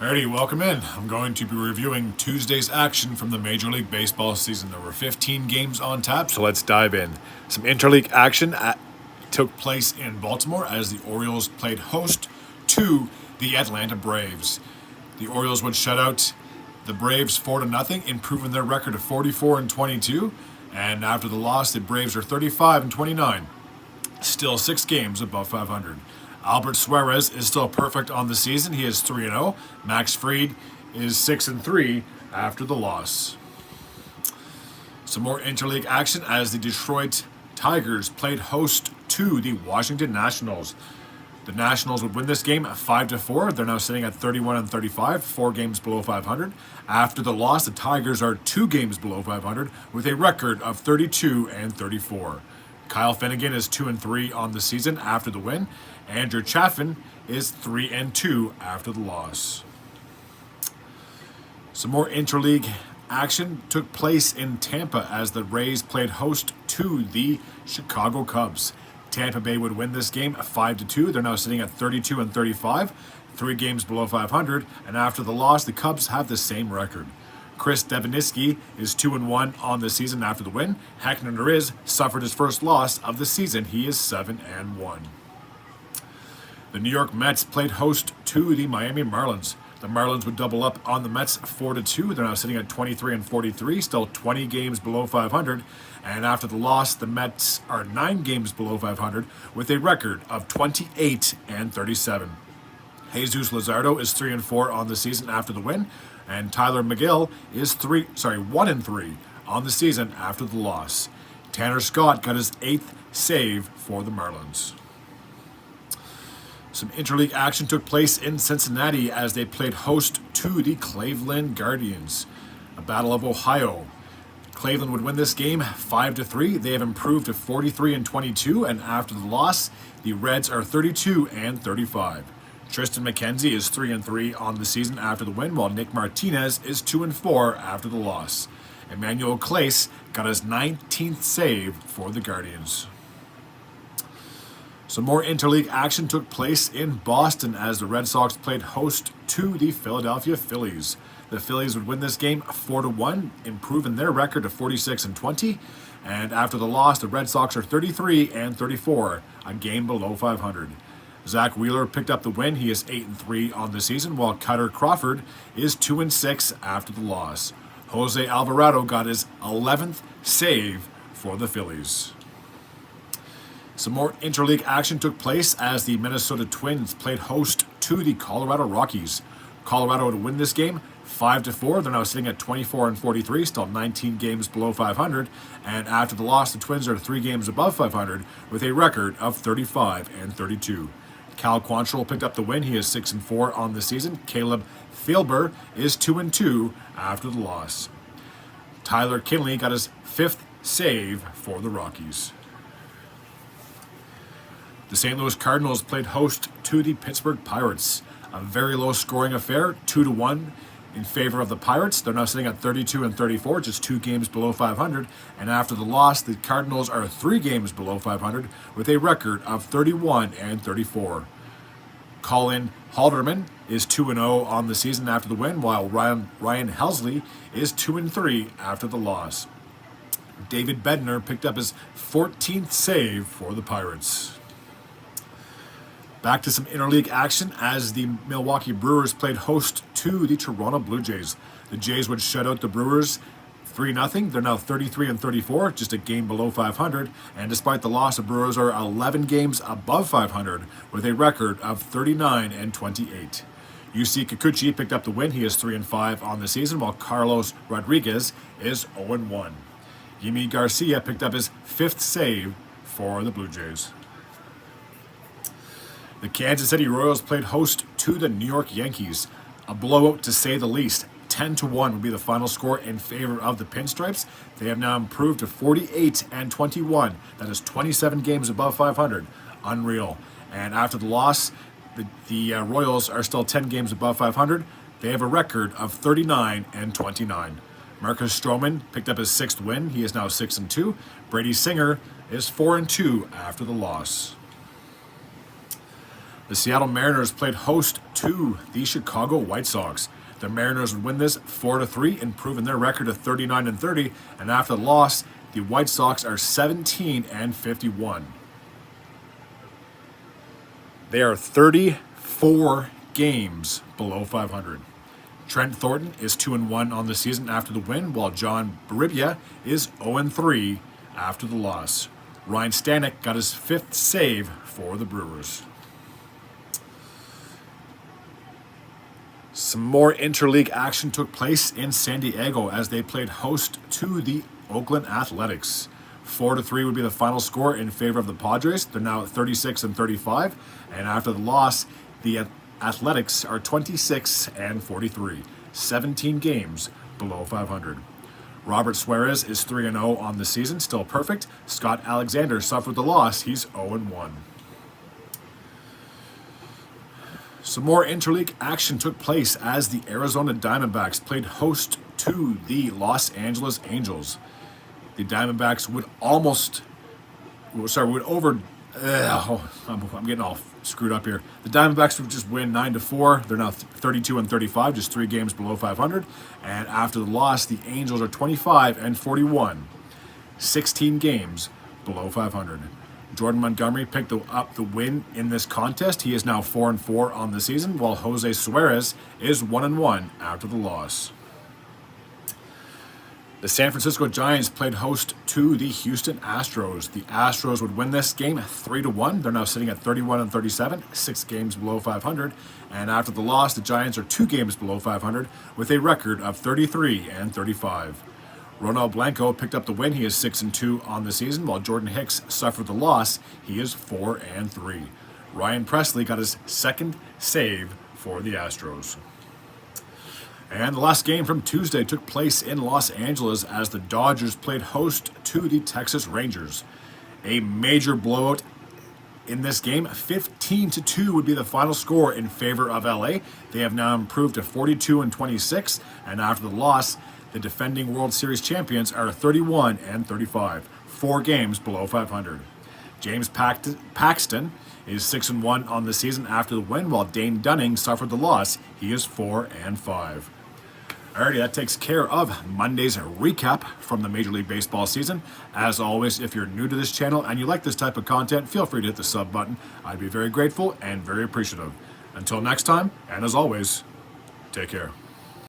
Alrighty, welcome in. I'm going to be reviewing Tuesday's action from the Major League Baseball season. There were 15 games on tap, so let's dive in. Some interleague action took place in Baltimore as the Orioles played host to the Atlanta Braves. The Orioles would shut out the Braves 4-0, improving their record to 44-22. And after the loss, the Braves are 35-29, still 6 games above 500. Albert Suarez is still perfect on the season. He is 3-0. Max Fried is 6-3 after the loss. Some more interleague action as the Detroit Tigers played host to the Washington Nationals. The Nationals would win this game at 5-4. They're now sitting at 31-35, 4 games below 500. After the loss, the Tigers are 2 games below 500 with a record of 32-34. Kyle Finnegan is 2-3 on the season after the win. Andrew Chaffin is 3-2 after the loss. Some more interleague action took place in Tampa as the Rays played host to the Chicago Cubs. Tampa Bay would win this game at 5-2. They're now sitting at 32-35, 3 games below 500. And after the loss, the Cubs have the same record. Chris Deveniski is 2-1 on the season after the win. Hector Neris suffered his first loss of the season. He is 7-1. The New York Mets played host to the Miami Marlins. The Marlins would double up on the Mets 4-2. They're now sitting at 23-43, still 20 games below 500. And after the loss, the Mets are 9 games below 500 with a record of 28-37. Jesus Luzardo is 3-4 on the season after the win, and Tyler McGill is 1-3 on the season after the loss. Tanner Scott got his 8th save for the Marlins. Some interleague action took place in Cincinnati as they played host to the Cleveland Guardians. A battle of Ohio. Cleveland would win this game 5-3. They have improved to 43-22, and after the loss, the Reds are 32-35. Tristan McKenzie is 3-3 on the season after the win, while Nick Martinez is 2-4 after the loss. Emmanuel Clace got his 19th save for the Guardians. Some more interleague action took place in Boston as the Red Sox played host to the Philadelphia Phillies. The Phillies would win this game 4-1, improving their record to 46-20. And after the loss, the Red Sox are 33-34, a game below 500. Zach Wheeler picked up the win. He is 8-3 on the season, while Cutter Crawford is 2-6 after the loss. Jose Alvarado got his 11th save for the Phillies. Some more interleague action took place as the Minnesota Twins played host to the Colorado Rockies. Colorado would win this game 5-4. They're now sitting at 24-43, still 19 games below 500. And after the loss, the Twins are 3 games above 500 with a record of 35-32. Cal Quantrill picked up the win. He is 6-4 on the season. Caleb Thielber is 2-2 after the loss. Tyler Kinley got his 5th save for the Rockies. The St. Louis Cardinals played host to the Pittsburgh Pirates. A very low scoring affair, 2-1 in favor of the Pirates. They're now sitting at 32-34, just 2 games below 500. And after the loss, the Cardinals are 3 games below 500 with a record of 31-34. Colin Halderman is 2-0 on the season after the win, while Ryan Helsley is 2-3 after the loss. David Bednar picked up his 14th save for the Pirates. Back to some interleague action as the Milwaukee Brewers played host to the Toronto Blue Jays. The Jays would shut out the Brewers 3-0. They're now 33-34, just a game below 500. And despite the loss, the Brewers are 11 games above 500 with a record of 39-28. UC Kikuchi picked up the win. He is 3-5 on the season, while Carlos Rodriguez is 0-1. Yimi Garcia picked up his 5th save for the Blue Jays. The Kansas City Royals played host to the New York Yankees. A blowout to say the least. 10-1 would be the final score in favor of the Pinstripes. They have now improved to 48-21. That is 27 games above 500. Unreal. And after the loss, the Royals are still 10 games above 500. They have a record of 39-29. Marcus Stroman picked up his 6th win. He is now 6-2. Brady Singer is 4-2 after the loss. The Seattle Mariners played host to the Chicago White Sox. The Mariners would win this 4-3, improving their record to 39-30, and after the loss, the White Sox are 17-51. They are 34 games below 500. Trent Thornton is 2-1 on the season after the win, while John Baribia is 0-3 after the loss. Ryan Stanek got his 5th save for the Brewers. Some more interleague action took place in San Diego as they played host to the Oakland Athletics. 4-3 would be the final score in favor of the Padres. They're now 36-35, and after the loss, the Athletics are 26-43, 17 games below 500. Robert Suarez is 3-0 on the season, still perfect. Scott Alexander suffered the loss. He's 0-1. Some more interleague action took place as the Arizona Diamondbacks played host to the Los Angeles Angels. The Diamondbacks I'm getting all screwed up here. The Diamondbacks would just win 9-4. They're now 32-35, just 3 games below 500. And after the loss, the Angels are 25-41, 16 games below 500. Jordan Montgomery picked up the win in this contest. He is now 4-4 on the season, while Jose Suarez is 1-1 after the loss. The San Francisco Giants played host to the Houston Astros. The Astros would win this game 3-1. They're now sitting at 31-37, 6 games below 500. And after the loss, the Giants are 2 games below 500 with a record of 33-35. Ronald Blanco picked up the win. He is 6-2 on the season, while Jordan Hicks suffered the loss. He is 4-3. Ryan Presley got his 2nd save for the Astros. And the last game from Tuesday took place in Los Angeles as the Dodgers played host to the Texas Rangers. A major blowout in this game. 15-2 would be the final score in favor of LA. They have now improved to 42-26, and after the loss, the defending World Series champions are 31-35, 4 games below 500. James Paxton is 6-1 on the season after the win, while Dane Dunning suffered the loss. He is 4-5. Alrighty, that takes care of Monday's recap from the Major League Baseball season. As always, if you're new to this channel and you like this type of content, feel free to hit the sub button. I'd be very grateful and very appreciative. Until next time, and as always, take care.